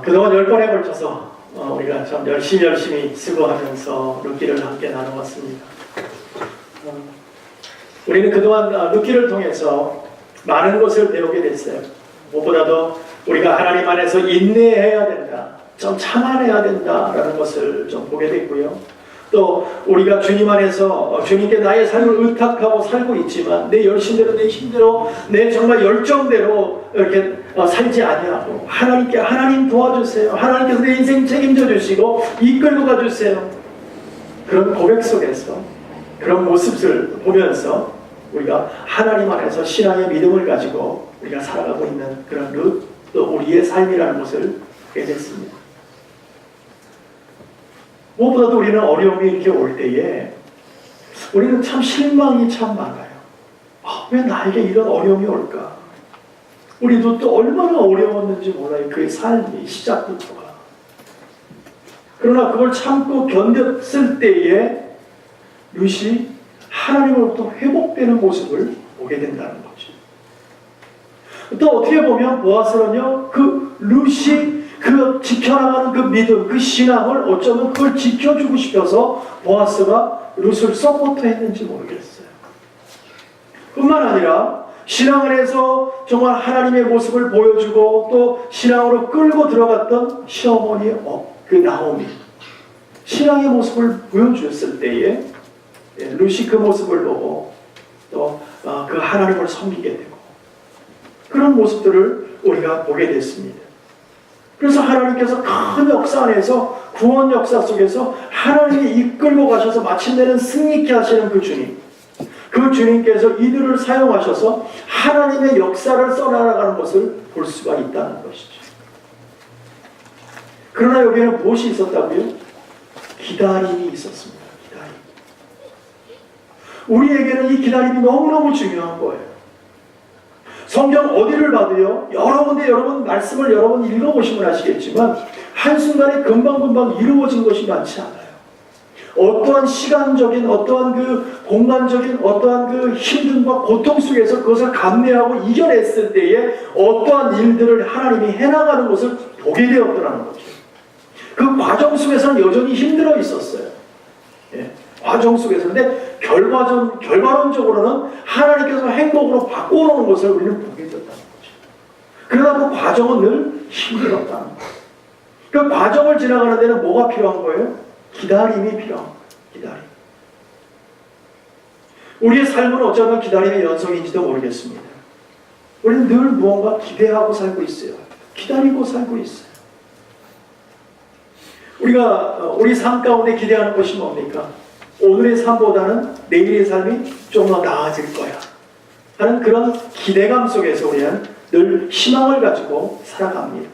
그동안 10번에 걸쳐서 우리가 참 열심히 수고하면서 룻기를 함께 나누었습니다. 우리는 그동안 룻기를 통해서 많은 것을 배우게 됐어요. 무엇보다도 우리가 하나님 안에서 인내해야 된다, 좀 참아내야 된다라는 것을 좀 보게 됐고요. 또 우리가 주님 안에서 주님께 나의 삶을 의탁하고 살고 있지만 내 열심대로, 내 힘대로, 내 정말 열정대로 이렇게 살지 아니하고 하나님께 하나님 도와주세요, 하나님께서 내 인생 책임져 주시고 이끌고 가주세요, 그런 고백 속에서 그런 모습을 보면서 우리가 하나님 안에서 신앙의 믿음을 가지고 우리가 살아가고 있는 그런 룻, 또 우리의 삶이라는 것을 보게 됐습니다. 무엇보다도 우리는 어려움이 이렇게 올 때에 우리는 참 실망이 참 많아요. 왜 나에게 이런 어려움이 올까? 우리도 또 얼마나 어려웠는지 몰라요. 그 삶이 시작부터가. 그러나 그걸 참고 견뎠을 때에 룻이 하나님으로부터 회복되는 모습을 보게 된다는 거죠. 또 어떻게 보면 보아스는요, 그 룻이 그 지켜나가는 그 믿음, 그 신앙을 어쩌면 그걸 지켜주고 싶어서 보아스가 룻을 서포트했는지 모르겠어요. 뿐만 아니라 신앙 안에서 정말 하나님의 모습을 보여주고 또 신앙으로 끌고 들어갔던 시어머니 그 나오미, 신앙의 모습을 보여주었을 때에 룻이 그 모습을 보고 또 그 하나님을 섬기게 되고 그런 모습들을 우리가 보게 됐습니다. 그래서 하나님께서 큰 역사 안에서 구원 역사 속에서 하나님이 이끌고 가셔서 마침내는 승리케 하시는 그 주님, 그 주님께서 이들을 사용하셔서 하나님의 역사를 써나가는 것을 볼 수가 있다는 것이죠. 그러나 여기에는 무엇이 있었다고요? 기다림이 있었습니다. 기다림. 우리에게는 이 기다림이 너무너무 중요한 거예요. 성경 어디를 봐도요, 여러 군데 여러분 말씀을 여러 번 읽어보시면 아시겠지만 한순간에 금방금방 이루어진 것이 많지 않아요. 어떠한 시간적인, 어떠한 그 공간적인, 어떠한 그 힘듦과 고통 속에서 그것을 감내하고 이겨냈을 때에 어떠한 일들을 하나님이 해나가는 것을 보게 되었더라는 거죠. 그 과정 속에서는 여전히 힘들어 있었어요. 예, 과정 속에서. 근데 결과론적으로는 하나님께서 행복으로 바꿔놓은 것을 우리는 보게 됐다는 거죠. 그러나 그 과정은 늘 힘들었다는 거예요. 그 과정을 지나가는 데는 뭐가 필요한 거예요? 기다림이 필요한 거예요. 기다림. 우리의 삶은 어쩌면 기다림의 연속인지도 모르겠습니다. 우리는 늘 무언가 기대하고 살고 있어요. 기다리고 살고 있어요. 우리가 우리 삶 가운데 기대하는 것이 뭡니까? 오늘의 삶보다는 내일의 삶이 좀 더 나아질 거야 하는 그런 기대감 속에서 우리는 늘 희망을 가지고 살아갑니다.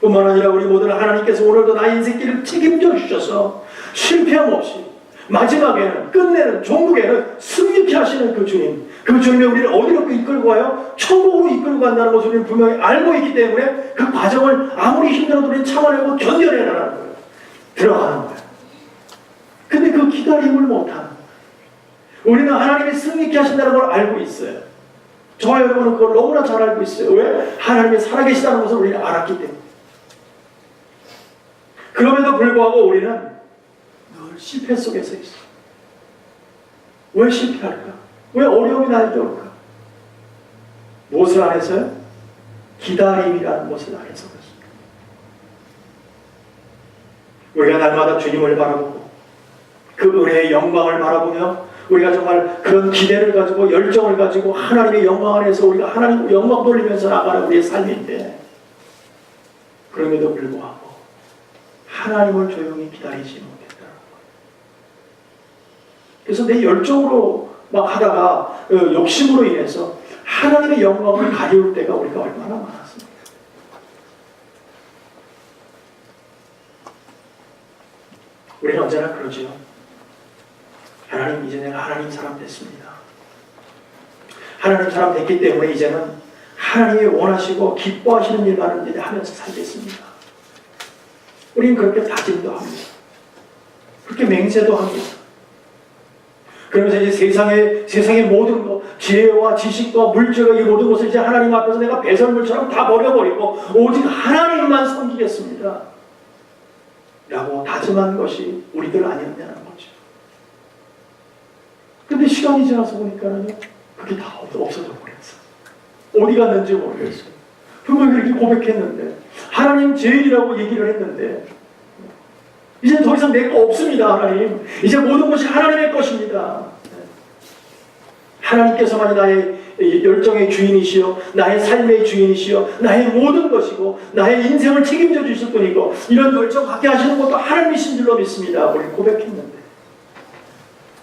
뿐만 아니라 우리 모두는 하나님께서 오늘도 나의 인생길을 책임져 주셔서 실패함 없이 마지막에는 끝내는 종국에는 승리케 하시는 그 주님, 그 주님이 우리를 어디로 이끌고 가요? 천국으로 이끌고 간다는 것을 우리는 분명히 알고 있기 때문에 그 과정을 아무리 힘들어도 우리는 참아내고 견뎌내라는 거예요. 들어가는 거예요. 근데 그 기다림을 못하는 거예요. 우리는 하나님이 승리케 하신다는 걸 알고 있어요. 저와 여러분은 그걸 너무나 잘 알고 있어요. 왜? 하나님이 살아계시다는 것을 우리는 알았기 때문에. 그럼에도 불구하고 우리는 늘 실패 속에서 있어요. 왜 실패할까? 왜 어려움이 나에게 올까? 무엇을 안해서요? 기다림이라는 것을 안해서 그렇습니다. 우리가 날마다 주님을 바라보고 그 은혜의 영광을 바라보며 우리가 정말 그런 기대를 가지고 열정을 가지고 하나님의 영광 안에서 우리가 하나님 영광 돌리면서 나가는 우리의 삶인데 그럼에도 불구하고 하나님을 조용히 기다리지 못했다는 거예요. 그래서 내 열정으로 막 하다가 욕심으로 인해서 하나님의 영광을 가리울 때가 우리가 얼마나 많았습니까? 우리는 언제나 그러지요. 하나님, 이제 내가 하나님 사람 됐습니다. 하나님 사람 됐기 때문에 이제는 하나님이 원하시고 기뻐하시는 일만을 이제 하면서 살겠습니다. 우리는 그렇게 다짐도 합니다. 그렇게 맹세도 합니다. 그러면서 이제 세상의 모든 것, 지혜와 지식과 물질과 이 모든 것을 이제 하나님 앞에서 내가 배설물처럼 다 버려버리고 오직 하나님만 섬기겠습니다 라고 다짐한 것이 우리들 아니었냐는 거죠. 근데 시간이 지나서 보니까는 그게 다 없어져 버렸어. 어디 갔는지 모르겠어요. 분명히 그렇게 고백했는데 하나님 제일이라고 얘기를 했는데 이제 더 이상 내 거 없습니다. 하나님 이제 모든 것이 하나님의 것입니다. 하나님께서만이 나의 열정의 주인이시요 나의 삶의 주인이시요 나의 모든 것이고 나의 인생을 책임져 주실 분이고 이런 열정 갖게 하시는 것도 하나님이신 줄로 믿습니다. 우리 고백했는데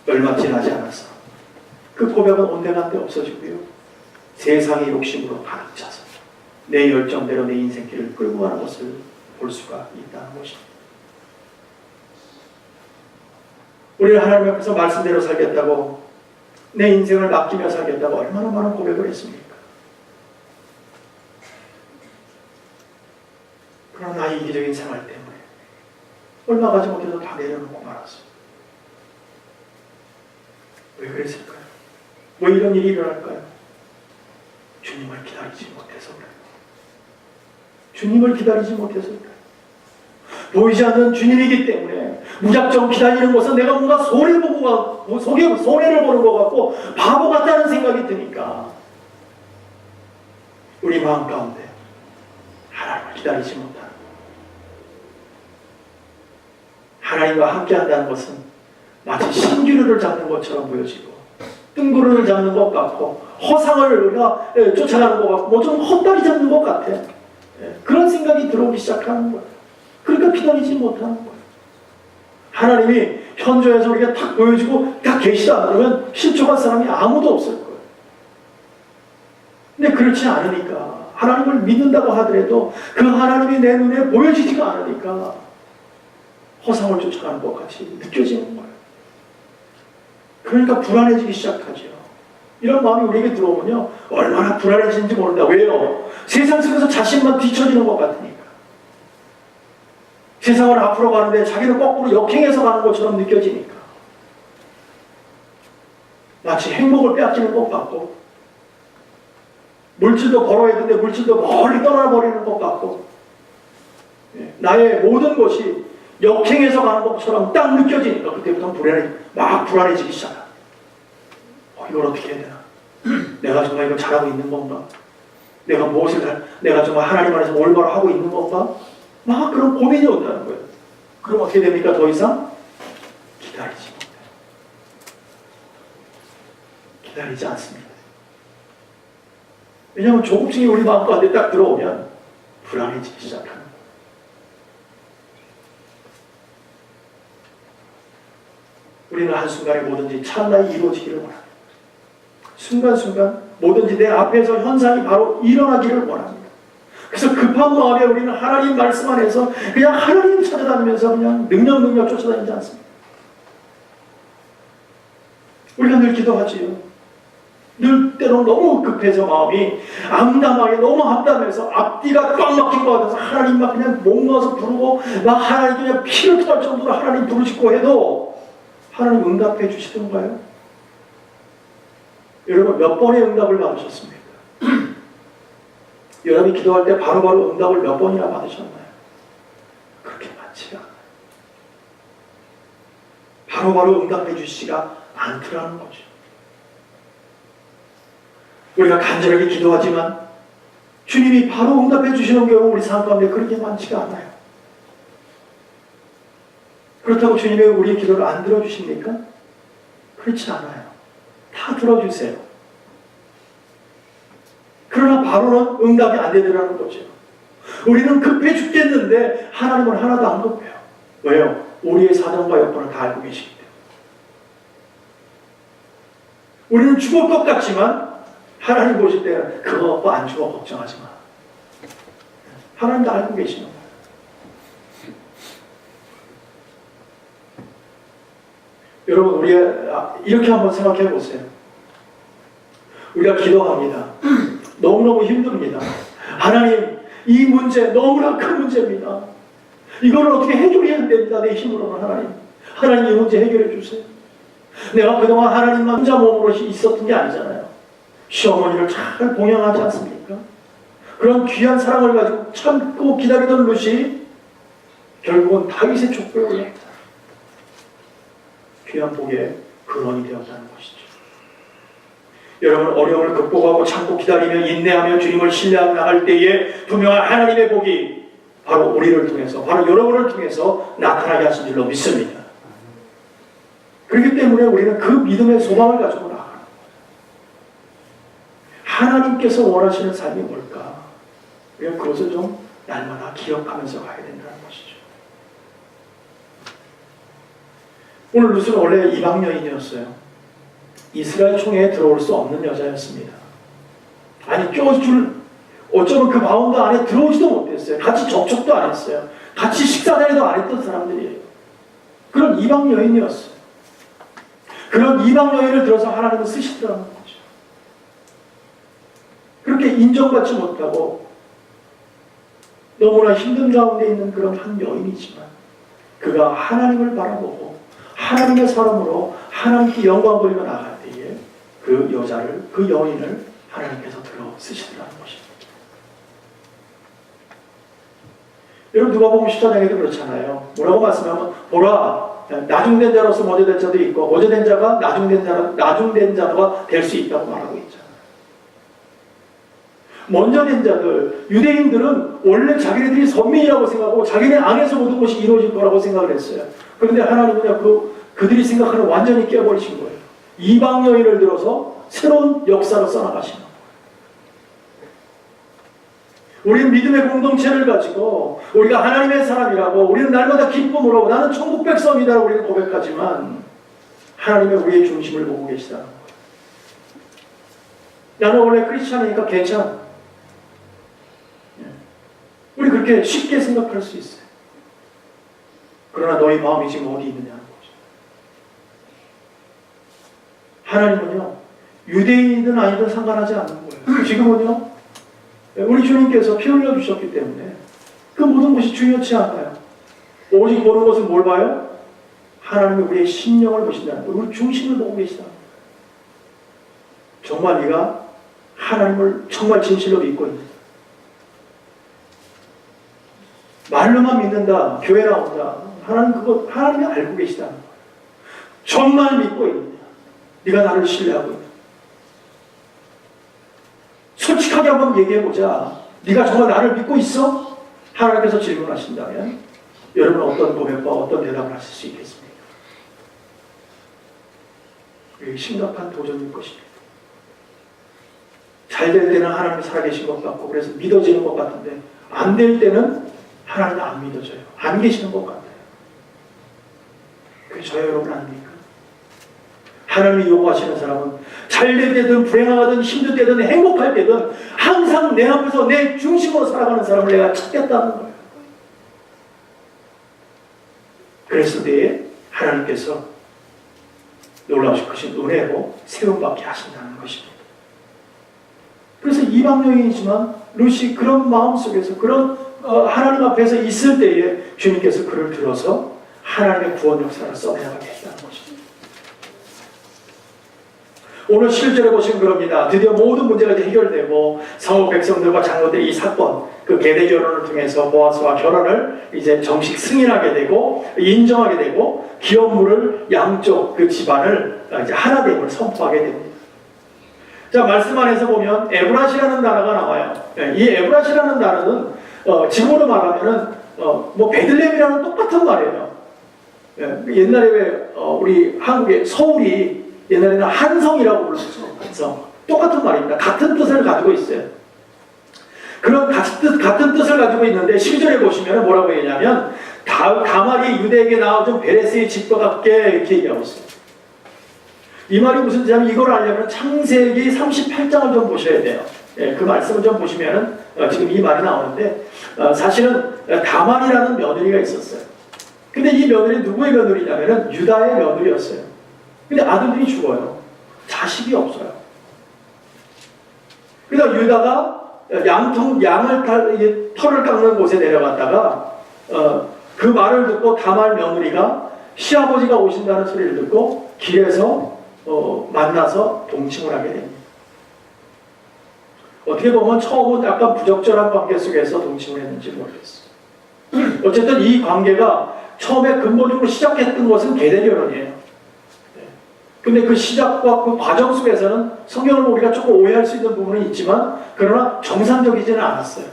얼마 지나지 않아서 그 고백은 온데간데 없어지고요. 세상의 욕심으로 가득 차서 내 열정대로 내 인생길을 끌고 가는 것을 볼 수가 있다는 것입니다. 우리는 하나님 앞에서 말씀대로 살겠다고 내 인생을 맡기며 살겠다고 얼마나 많은 고백을 했습니까? 그러나 나의 이기적인 생활 때문에 얼마 가지 못해서 다 내려놓고 말았어요. 왜 그랬을까요? 왜 이런 일이 일어날까요? 주님을 기다리지 못해서 그래요. 주님을 기다리지 못해서 그래요. 보이지 않는 주님이기 때문에 무작정 기다리는 것은 내가 뭔가 손해를 보는 것 같고 바보 같다는 생각이 드니까 우리 마음 가운데 하나님을 기다리지 못하는 하나님과 함께 한다는 것은 마치 신기루를 잡는 것처럼 보여지고 뜬구름을 잡는 것 같고 허상을 우리가 쫓아가는 것 같고 뭐 좀 헛다리 잡는 것 같아. 그런 생각이 들어오기 시작하는 거예요. 그러니까 기다리지 못하는 거예요. 하나님이 현저에서 우리가 탁 보여주고 딱 계시다 그러면 실족한 사람이 아무도 없을 거예요. 근데 그렇지 않으니까 하나님을 믿는다고 하더라도 그 하나님이 내 눈에 보여지지가 않으니까 허상을 쫓아가는 것 같이 느껴지는 거예요. 그러니까 불안해지기 시작하죠. 이런 마음이 우리에게 들어오면요 얼마나 불안해지는지 모른다. 왜요? 세상 속에서 자신만 뒤처지는 것 같으니까. 세상을 앞으로 가는데 자기는 거꾸로 역행해서 가는 것처럼 느껴지니까. 마치 행복을 빼앗기는 것 같고 물질도 벌어야 되는데 물질도 멀리 떠나버리는 것 같고 나의 모든 것이 역행해서 가는 것처럼 딱 느껴지니까 그때부터 막 불안해지기 시작합니다. 이걸 어떻게 해야 되나? 내가 정말 이걸 잘하고 있는 건가? 내가 정말 하나님 안에서 올바로 하고 있는 건가? 막 그런 고민이 온다는 거예요. 그럼 어떻게 됩니까? 더 이상 기다리지 못해요. 기다리지 않습니다. 왜냐하면 조급증이 우리 마음 가운데 딱 들어오면 불안해지기 시작합니다. 우리는 한순간에 뭐든지 찰나에 이루어지기를 원합니다. 순간순간 뭐든지 내 앞에서 현상이 바로 일어나기를 원합니다. 그래서 급한 마음에 우리는 하나님 말씀 안에서 그냥 하나님 찾아다니면서 그냥 능력 쫓아다니지 않습니다. 우리가 늘 기도하지요. 늘 때로 너무 급해서 마음이 암담하게 너무 암담해서 앞뒤가 꽉 막힌 것 같아서 하나님 막 그냥 목 넣어서 부르고 막 하나님 그냥 피를 토할 정도로 하나님 부르짖고 해도 하나님 응답해 주시던가요? 여러분 몇 번의 응답을 받으셨습니까? 여러분이 기도할 때 바로바로 응답을 몇 번이나 받으셨나요? 그렇게 많지 않아요. 바로바로 응답해 주시지가 않더라는 거죠. 우리가 간절하게 기도하지만 주님이 바로 응답해 주시는 경우 우리 삶 가운데 그렇게 많지가 않아요. 그렇다고 주님이 우리의 기도를 안 들어주십니까? 그렇지 않아요. 다 들어주세요. 그러나 바로는 응답이 안 되더라는 거죠. 우리는 급해 죽겠는데 하나님은 하나도 안 급해요. 왜요? 우리의 사정과 여건을 다 알고 계시기 때문에. 우리는 죽을 것 같지만 하나님 보실 때는 그거 안 죽어 걱정하지 마. 하나님도 알고 계시는 거예요. 여러분 우리가 이렇게 한번 생각해 보세요. 우리가 기도합니다. 너무너무 힘듭니다. 하나님 이 문제 너무나 큰 문제입니다. 이걸 어떻게 해결해야 됩니다. 내 힘으로는 하나님 이 문제 해결해 주세요. 내가 그동안 하나님만 혼자 몸으로 있었던 게 아니잖아요. 시어머니를 잘 봉양하지 않습니까? 그런 귀한 사랑을 가지고 참고 기다리던 룻이 결국은 다윗의 족보에 올랐다. 귀한 복의 근원이 되었다는 것이죠. 여러분, 어려움을 극복하고 참고 기다리며 인내하며 주님을 신뢰하며 나갈 때에 분명한 하나님의 복이 바로 우리를 통해서, 바로 여러분을 통해서 나타나게 하신 줄로 믿습니다. 그렇기 때문에 우리는 그 믿음의 소망을 가지고 나가는 거예요. 하나님께서 원하시는 삶이 뭘까? 우리가 그것을 좀 날마다 기억하면서 가야 된다는 것이죠. 오늘 룻은 원래 이방 여인이었어요. 이스라엘 총회에 들어올 수 없는 여자였습니다. 아니, 어쩌면 그 바운드 안에 들어오지도 못했어요. 같이 접촉도 안 했어요. 같이 식사 자리도 안 했던 사람들이에요. 그런 이방 여인이었어요. 그런 이방 여인을 들어서 하나님은 쓰시더라는 거죠. 그렇게 인정받지 못하고 너무나 힘든 가운데 있는 그런 한 여인이지만 그가 하나님을 바라보고 하나님의 사람으로 하나님께 영광 돌리며 나갈 때에 그 여자를, 그 여인을 하나님께서 들어 쓰시더라는 것입니다. 여러분, 누가복음 10장에도 그렇잖아요. 뭐라고 말씀하면 보라, 나중된 자로서 먼저 된 자도 있고 먼저 된 자가 나중된 자가 될 수 있다고 말하고 있잖아요. 먼저 된 자들, 유대인들은 원래 자기네들이 선민이라고 생각하고 자기네 안에서 모든 것이 이루어질 거라고 생각을 했어요. 그런데 하나님은 그들이 생각하는 완전히 깨버리신 거예요. 이방 여인을 들어서 새로운 역사로 써나가시는 거예요. 우리는 믿음의 공동체를 가지고 우리가 하나님의 사람이라고, 우리는 날마다 기쁨으로 나는 천국 백성이다라고 우리는 고백하지만 하나님의 우리의 중심을 보고 계시다는 거예요. 나는 원래 크리스찬이니까 괜찮아. 우리 그렇게 쉽게 생각할 수 있어요. 그러나 너희 마음이 지금 어디 있느냐는 거죠. 하나님은요, 유대인이든 아니든 상관하지 않는 거예요. 지금은요, 우리 주님께서 피 흘려 주셨기 때문에 그 모든 것이 중요치 않아요. 오직 보는 것은 뭘 봐요? 하나님이 우리의 심령을 보신다는 거예요. 우리 중심을 보고 계시다는 거예요. 정말 네가 하나님을 정말 진실로 믿고 있는가? 말로만 믿는다, 교회 나온다. 하나님이 알고 계시다는 거예요. 정말 믿고 있느냐? 네가 나를 신뢰하고 있느냐? 솔직하게 한번 얘기해보자. 네가 정말 나를 믿고 있어? 하나님께서 질문하신다면 여러분은 어떤 고백과 어떤 대답을 하실 수 있겠습니까? 이게 심각한 도전일 것입니다. 잘 될 때는 하나님이 살아계신 것 같고 그래서 믿어지는 것 같은데 안 될 때는 하나님은 안 믿어져요. 안 계시는 것 같아요. 그게 저희 여러분 아닙니까? 하나님이 요구하시는 사람은 잘 될 때든 불행하든 힘들 때든 행복할 때든 항상 내 앞에서 내 중심으로 살아가는 사람을 내가 찾겠다는 거예요. 그랬을 때에 하나님께서 놀라우신 크신 은혜로 세움받게 하신다는 것입니다. 그래서 이방 여인이지만 룻이 그런 마음속에서 그런 하나님 앞에서 있을 때에 주님께서 그를 들어서 하나님의 구원 역사를 써내려가게 했다는 것입니다. 오늘 실제로 보시면 그럽니다. 드디어 모든 문제가 이제 해결되고 성읍 백성들과 장로들이 이 사건, 그 계대 결혼을 통해서 보아스와 결혼을 이제 정식 승인하게 되고 인정하게 되고 기업물을 양쪽 그 집안을 이제 하나됨을 선포하게 됩니다. 자, 말씀 안에서 보면 에브라시라는 단어가 나와요. 이 에브라시라는 단어는 지금으로 말하면은 뭐 베들레헴이라는 똑같은 말이에요. 옛날에 왜 우리 한국의 서울이 옛날에는 한성이라고 불렀죠. 한성. 똑같은 말입니다. 같은 뜻을 가지고 있어요. 그런 같은 뜻을 가지고 있는데 12절에 보시면 뭐라고 얘기하냐면 다말이 유대에게 나와준 베레스의 집과 같게 이렇게 얘기하고 있어요. 이 말이 무슨 뜻이냐면 이걸 알려면 창세기 38장을 좀 보셔야 돼요. 그 말씀을 좀 보시면은 지금 이 말이 나오는데 사실은 다말이라는 며느리가 있었어요. 근데 이 며느리 누구의 며느리냐면은 유다의 며느리였어요. 근데 아들들이 죽어요. 자식이 없어요. 그래서 유다가 양을 털을 깎는 곳에 내려갔다가 그 말을 듣고 다말 며느리가 시아버지가 오신다는 소리를 듣고 길에서 만나서 동침을 하게 됩니다. 어떻게 보면 처음은 약간 부적절한 관계 속에서 동침을 했는지 모르겠어요. 어쨌든 이 관계가 처음에 근본적으로 시작했던 것은 계대결혼이에요. 근데 그 시작과 그 과정 속에서는 성경을 우리가 조금 오해할 수 있는 부분은 있지만 그러나 정상적이지는 않았어요.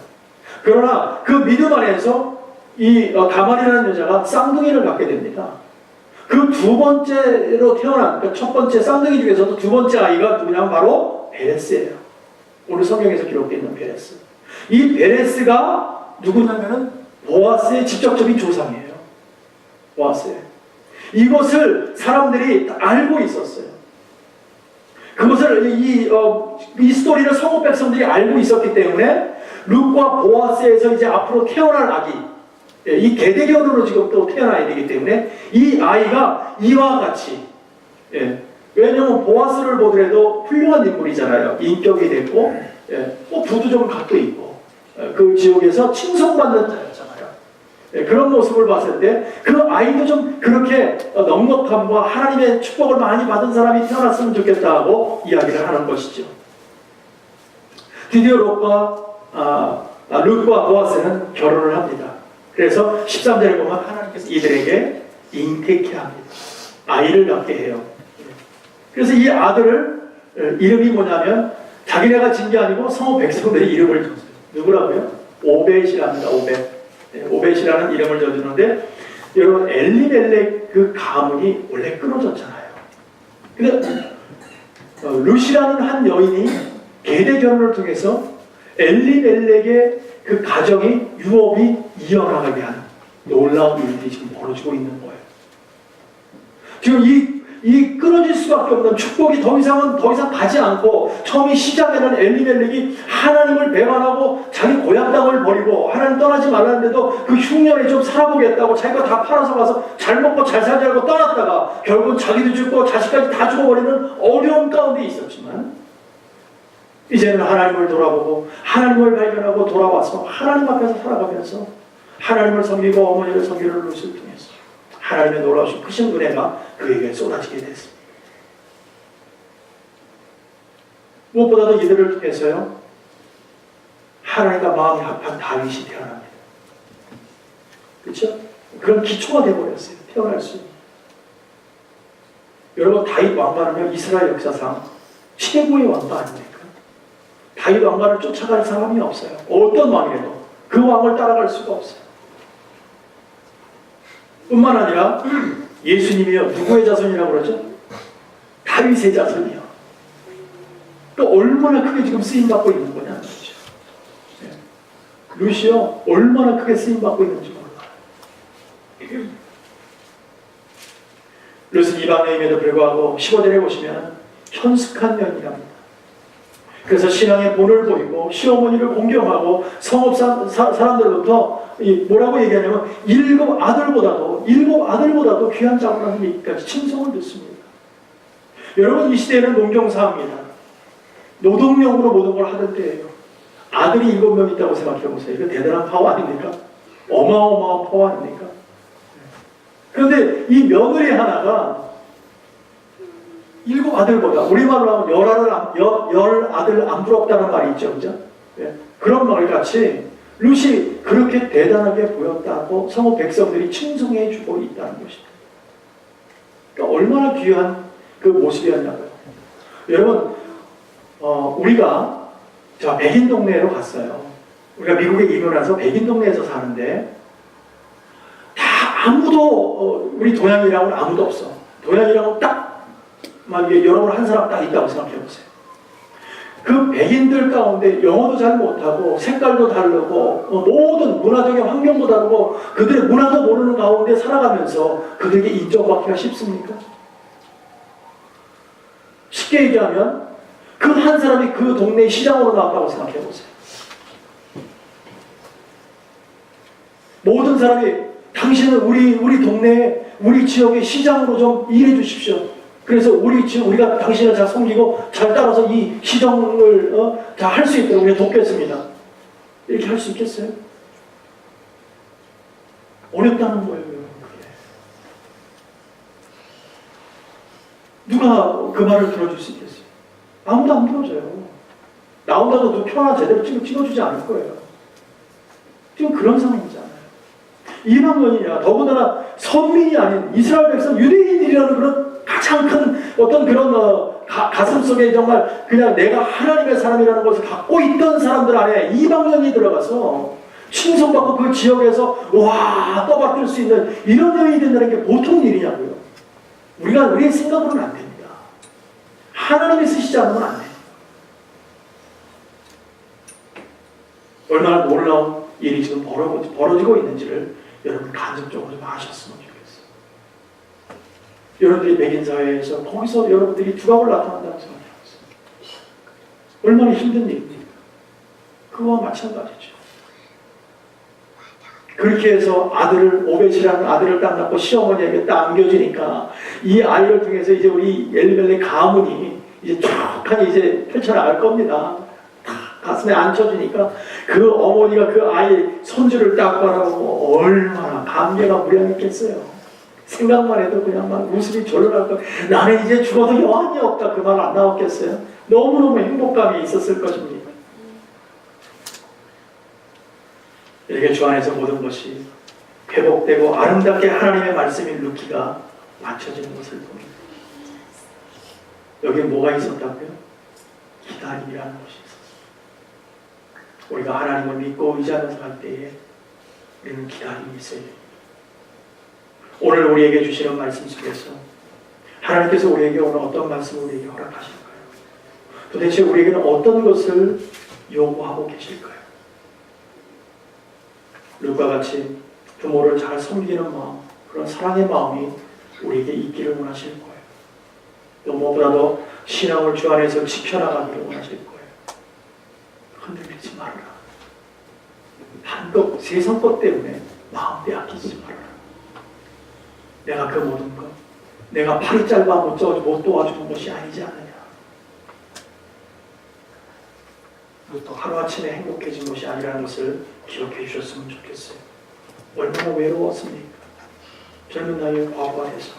그러나 그 믿음 안에서 이 다말이라는 여자가 쌍둥이를 갖게 됩니다. 그 두 번째로 태어난, 그러니까 첫 번째 쌍둥이 중에서도 두 번째 아이가 누구냐면 바로 베레스예요. 오늘 성경에서 기록되어 있는 베레스. 이 베레스가 누구냐면은 보아스의 직접적인 조상이에요. 보아스의. 이것을 사람들이 알고 있었어요. 그것을 이 스토리를 성읍 백성들이 알고 있었기 때문에 룻과 보아스에서 이제 앞으로 태어날 아기, 이 계대견으로 지금 또 태어나야 되기 때문에 이 아이가 이와 같이, 왜냐하면 보아스를 보더라도 훌륭한 인물이잖아요. 인격이 됐고, 부도 좀 갖고 있고, 그 지역에서 칭송받는 자였잖아요. 그런 모습을 봤을 때 그 아이도 좀 그렇게 넉넉함과 하나님의 축복을 많이 받은 사람이 태어났으면 좋겠다 하고 이야기를 하는 것이죠. 드디어 룻과 보아스는 결혼을 합니다. 그래서 13절에 보면 하나님께서 이들에게 잉태케 합니다. 아이를 낳게 해요. 그래서 이 아들을 이름이 뭐냐면 자기네가 진 게 아니고 성읍 백성들이 이름을 줬어요. 누구라고요? 오벳이랍니다. 오벳이라는 이름을 져주는데 여러분 엘리멜렉 그 가문이 원래 끊어졌잖아요. 근데 룻이라는 한 여인이 계대 결혼을 통해서 엘리멜렉의 그 가정이 유업이 이어나가게 하는 놀라운 일들이 지금 벌어지고 있는 거예요. 지금 이 끊어질 수밖에 없는 축복이 더 이상 가지 않고 처음에 시작에는 엘리멜렉이 하나님을 배반하고 자기 고향 땅을 버리고 하나님 떠나지 말라는데도 그 흉년에 좀 살아보겠다고 자기가 다 팔아서 가서 잘 먹고 잘 살자고 떠났다가 결국은 자기도 죽고 자식까지 다 죽어버리는 어려움 가운데 있었지만 이제는 하나님을 돌아보고 하나님을 발견하고 돌아와서 하나님 앞에서 살아가면서 하나님을 섬기고 어머니를 섬기는 룻을 통해서 하나님의 놀라우신 크신 은혜가 그에게 쏟아지게 됐습니다. 무엇보다도 이들을 통해서요 하나님과 마음이 합한 다윗이 태어납니다. 그렇죠? 그런 기초가 되어버렸어요. 태어날 수 있는. 여러분 다윗 왕가는요 이스라엘 역사상 최고의 왕가 아닙니까? 다윗 왕가를 쫓아갈 사람이 없어요. 어떤 왕이라도 그 왕을 따라갈 수가 없어요. 뿐만 아니라 예수님이요 누구의 자손이라고 그러죠? 다윗의 자손이요. 또 얼마나 크게 지금 쓰임받고 있는 거냐 말이죠. 룻이요 얼마나 크게 쓰임받고 있는지 몰라요. 룻은 이방인임에도 불구하고 15절에 보시면 현숙한 여인이랍니다. 그래서 신앙의 본을 보이고 시어머니를 공경하고 성읍 사람들부터 뭐라고 얘기하냐면 일곱 아들보다도 귀한 자라니까지 칭송을 듣습니다. 여러분 이 시대에는 농경사입니다. 노동력으로 모든 걸 하는 때예요. 아들이 7명 있다고 생각해 보세요. 이거 대단한 파워 아닙니까? 어마어마한 파워 아닙니까? 그런데 이 며느리 하나가 7아들보다 우리말로 하면 10아들 안 부럽다는 말이 있죠. 그죠? 그런 말 같이 룻이 그렇게 대단하게 보였다고 성읍 백성들이 칭송해 주고 있다는 것입니다. 그러니까 얼마나 귀한 그 모습이었냐고요. 여러분 우리가 백인 동네로 갔어요. 우리가 미국에 이민 와서 백인 동네에서 사는데 다 아무도 우리 동양이랑은 아무도 없어. 동양이랑은 딱 만약에 여러분 한 사람 딱 있다고 생각해 보세요. 그 백인들 가운데 영어도 잘 못하고 색깔도 다르고 모든 문화적인 환경도 다르고 그들의 문화도 모르는 가운데 살아가면서 그들에게 인정받기가 쉽습니까? 쉽게 얘기하면 그 한 사람이 그 동네 시장으로 나왔다고 생각해 보세요. 모든 사람이 당신은 우리 동네 우리 지역의 시장으로 좀 일해 주십시오. 그래서 우리가 당신을 잘 섬기고 잘 따라서 이 시정을 다 할 수 있도록 우리가 돕겠습니다. 이렇게 할 수 있겠어요? 어렵다는 거예요. 그게. 누가 그 말을 들어줄 수 있겠어요? 아무도 안 들어줘요. 나온다고 누구 표 하나 제대로 찍어주지 않을 거예요. 지금 그런 상황이잖아요. 이방인이냐, 더군다나 선민이 아닌 이스라엘 백성 유대인들이라는 그런 가장 큰 어떤 그런 가슴 속에 정말 그냥 내가 하나님의 사람이라는 것을 갖고 있던 사람들 안에 이방인이 들어가서 칭송받고 그 지역에서 와 떠받들 수 있는 이런 여인이 된다는 게 보통 일이냐고요. 우리의 생각으로는 안 됩니다. 하나님이 쓰시지 않으면 안 돼요. 얼마나 놀라운 일이 지금 벌어지고 있는지를 여러분 간접적으로 좀 아셨으면 좋겠어요. 여러분들이 백인 사회에서 거기서 여러분들이 두각을 나타난다는 생각이 들었어요. 얼마나 힘든 일입니까? 그와 마찬가지죠. 그렇게 해서 오벳이라는 아들을 딱 낳고 시어머니에게 딱 안겨주니까 이 아이를 통해서 이제 우리 엘리멜렉 가문이 이제 쫙하게 이제 펼쳐나갈 겁니다. 가슴에 앉혀주니까 그 어머니가 그 아이 손주를 딱 바라보고 얼마나 감개가 무량했겠어요. 생각만 해도 그냥 막 웃음이 절로 날 거. 나는 이제 죽어도 여한이 없다. 그 말 안 나왔겠어요? 너무너무 행복감이 있었을 것입니다. 이렇게 주 안에서 모든 것이 회복되고 아름답게 하나님의 말씀이 루키가 맞춰지는 것을 봅니다. 여기에 뭐가 있었다고요? 기다림이라는 것이 있었어요. 우리가 하나님을 믿고 의지하면서 갈 때에 우리는 기다림이 있어야 됩니다. 오늘 우리에게 주시는 말씀 속에서 하나님께서 우리에게 오늘 어떤 말씀을 우리에게 허락하실까요? 도대체 우리에게는 어떤 것을 요구하고 계실까요? 룻과 같이 부모를 잘 섬기는 마음, 그런 사랑의 마음이 우리에게 있기를 원하실 거예요. 또 무엇보다도 신앙을 주 안에서 지켜나가기를 원하실 거예요. 흔들리지 말아라. 한껏 세상 것 때문에 마음 빼앗기지 말아라. 내가 그 모든 것, 내가 팔이 짧아 못 도와주는 것이 아니지 않느냐. 또 하루아침에 행복해진 것이 아니라는 것을 기억해 주셨으면 좋겠어요. 얼마나 외로웠습니까? 젊은 나이에 과부가 돼서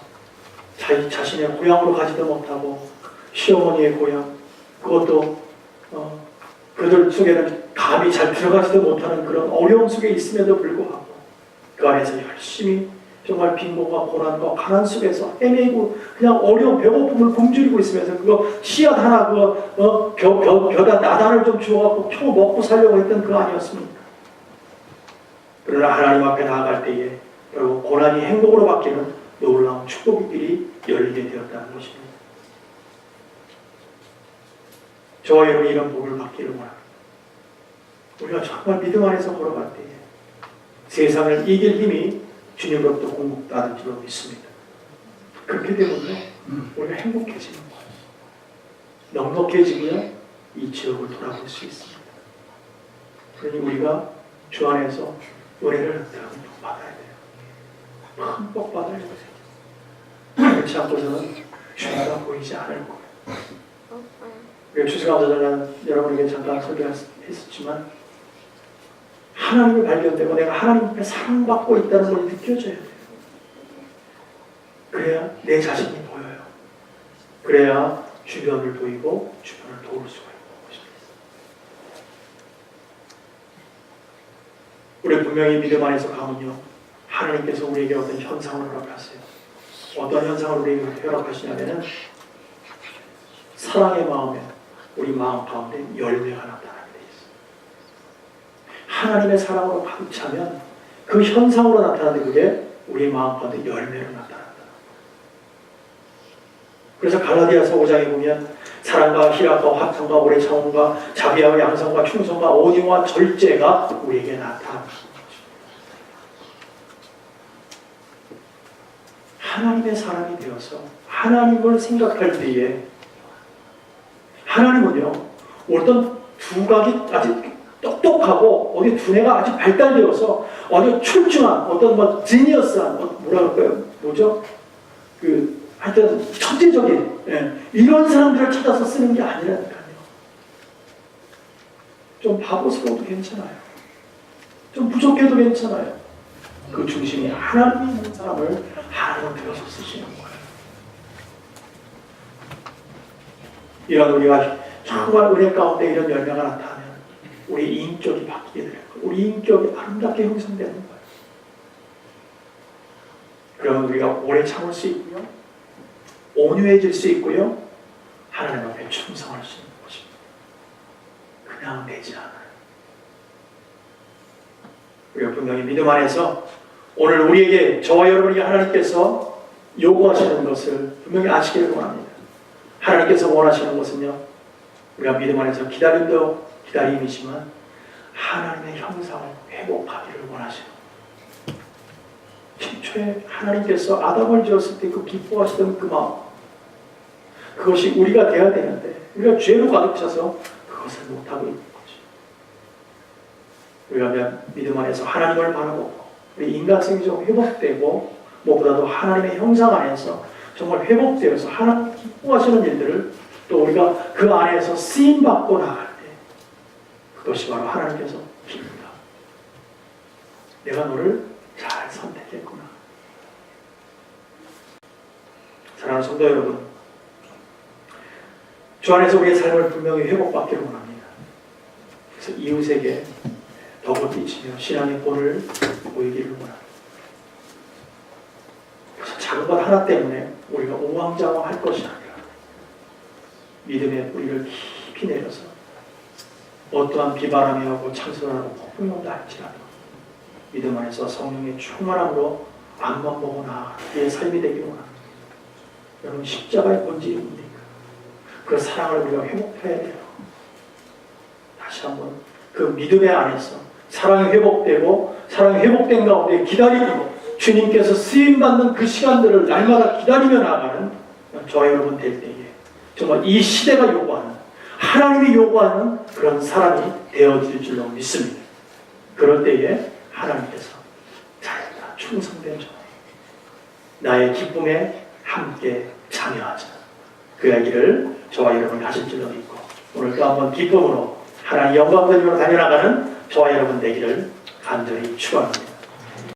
자신의 고향으로 가지도 못하고 시어머니의 고향, 그것도 그들 속에는 감이 잘 들어가지도 못하는 그런 어려움 속에 있음에도 불구하고 그 안에서 열심히 정말 빈곤과 고난과 가난 속에서 헤매고 그냥 어려운 배고픔을 굶주리고 있으면서 그거 씨앗 하나 벼다 나단을 좀 주워갖고 펴 먹고 살려고 했던 그거 아니었습니까? 그러나 하나님 앞에 나아갈 때에 결국 고난이 행복으로 바뀌는 놀라운 축복의 길이 열리게 되었다는 것입니다. 저와 여러분이 이런 복을 받기를 원합니다. 우리가 정말 믿음 안에서 걸어갈 때에 세상을 이길 힘이 주님으로부터 공급받은 줄로 믿습니다. 그렇게 되면 우리가 행복해지는 거예요. 넉넉해지고요, 이 지역을 돌아볼 수 있습니다. 그러니 우리가 주 안에서 노래를 받아야 돼요. 큰 복 받아야 돼요. 그렇지 않고서는 주가 보이지 않을 거예요. 추수감사절은 여러분에게 잠깐 설교했었지만 하나님을 발견되고 내가 하나님 앞에 사랑받고 있다는 걸 느껴져야 돼요. 그래야 내 자신이 보여요. 그래야 주변을 보이고 주변을 도울 수가 있는 것입니다. 우리 분명히 믿음 안에서 가면요, 하나님께서 우리에게 어떤 현상을 허락하세요. 어떤 현상을 우리에게 허락하시냐면은 사랑의 마음에 우리 마음 가운데 열매가 나타나게 돼 있어요. 하나님의 사랑으로 가득 차면 그 현상으로 나타나는 그게 우리 마음 가운데 열매로 나타난다. 그래서 갈라디아서 5장에 보면 사랑과 희락과 화평과 오래 참음과 자비와 양성과 충성과 온유와 절제가 우리에게 나타납니다. 하나님의 사람이 되어서 하나님을 생각할 때에 하나님은요, 어떤 두각이 아직 똑똑하고 어디 두뇌가 아주 발달되어서 아주 출중한 어떤 지니어스한 뭐라 그럴까요? 뭐죠? 하여튼 천재적인 이런 사람들을 찾아서 쓰는 게 아니라니까요. 좀 바보스러워도 괜찮아요. 좀 부족해도 괜찮아요. 그 중심이 하나님이 있는 사람을 하나님을 들어서 쓰시는 거예요. 이런 우리가 정말 은혜 가운데 이런 열매가 나타나면 우리 인격이 바뀌게 될 거예요. 우리 인격이 아름답게 형성되는 거예요. 그러면 우리가 오래 참을 수 있고요. 온유해질 수 있고요. 하나님 앞에 충성할 수 있는 것입니다. 그냥 되지 않아요. 우리가 분명히 믿음 안에서 오늘 우리에게 저와 여러분에게 하나님께서 요구하시는 것을 분명히 아시기를 원합니다. 하나님께서 원하시는 것은요, 우리가 믿음 안에서 기다림도 기다림이지만 하나님의 형상을 회복하기를 원하시는 거예요. 최초에 하나님께서 아담을 지었을 때 그 기뻐하시던 그 마음, 그것이 우리가 되어야 되는데 우리가 죄로 가득 차서 그것을 못하고 있는 거죠. 우리가 믿음 안에서 하나님을 바라보고 우리 인간성이 좀 회복되고 무엇보다도 하나님의 형상 안에서 정말 회복되어서 하나님 기뻐하시는 일들을 또 우리가 그 안에서 쓰임받고 나갈 때 그것이 바로 하나님께서 기쁘다. 내가 너를 잘 선택했구나. 사랑하는 성도 여러분, 주 안에서 우리의 삶을 분명히 회복받기를 원합니다. 그래서 이웃에게 덕을 끼치며 신앙의 본을 보이기를 원합니다. 그래서 작은 것 하나 때문에 우리가 우왕좌왕할 것이 아니라 믿음의 뿌리를 깊이 내려서 어떠한 비바람이 오고 창설하고 폭풍이 온다 할지라도 믿음 안에서 성령의 충만함으로 앞만 보고 나아가는 우리의 삶이 되기를 원합니다. 여러분, 십자가의 본질이 뭡니까? 그 사랑을 우리가 회복해야 돼요. 다시 한번 그 믿음의 안에서 사랑이 회복되고 사랑이 회복된 가운데 기다리고 주님께서 쓰임받는 그 시간들을 날마다 기다리며 나아가는 저와 여러분 될 때에 정말 이 시대가 요구하는, 하나님이 요구하는 그런 사람이 되어질 줄로 믿습니다. 그럴 때에 하나님께서 잘했다, 충성된 자, 나의 기쁨에 함께 참여하자, 그 이야기를 저와 여러분이 하실 줄로 믿고 오늘 또 한번 기쁨으로 하나님 영광 돌리러 달려나가는 저와 여러분 되기를 간절히 축원합니다.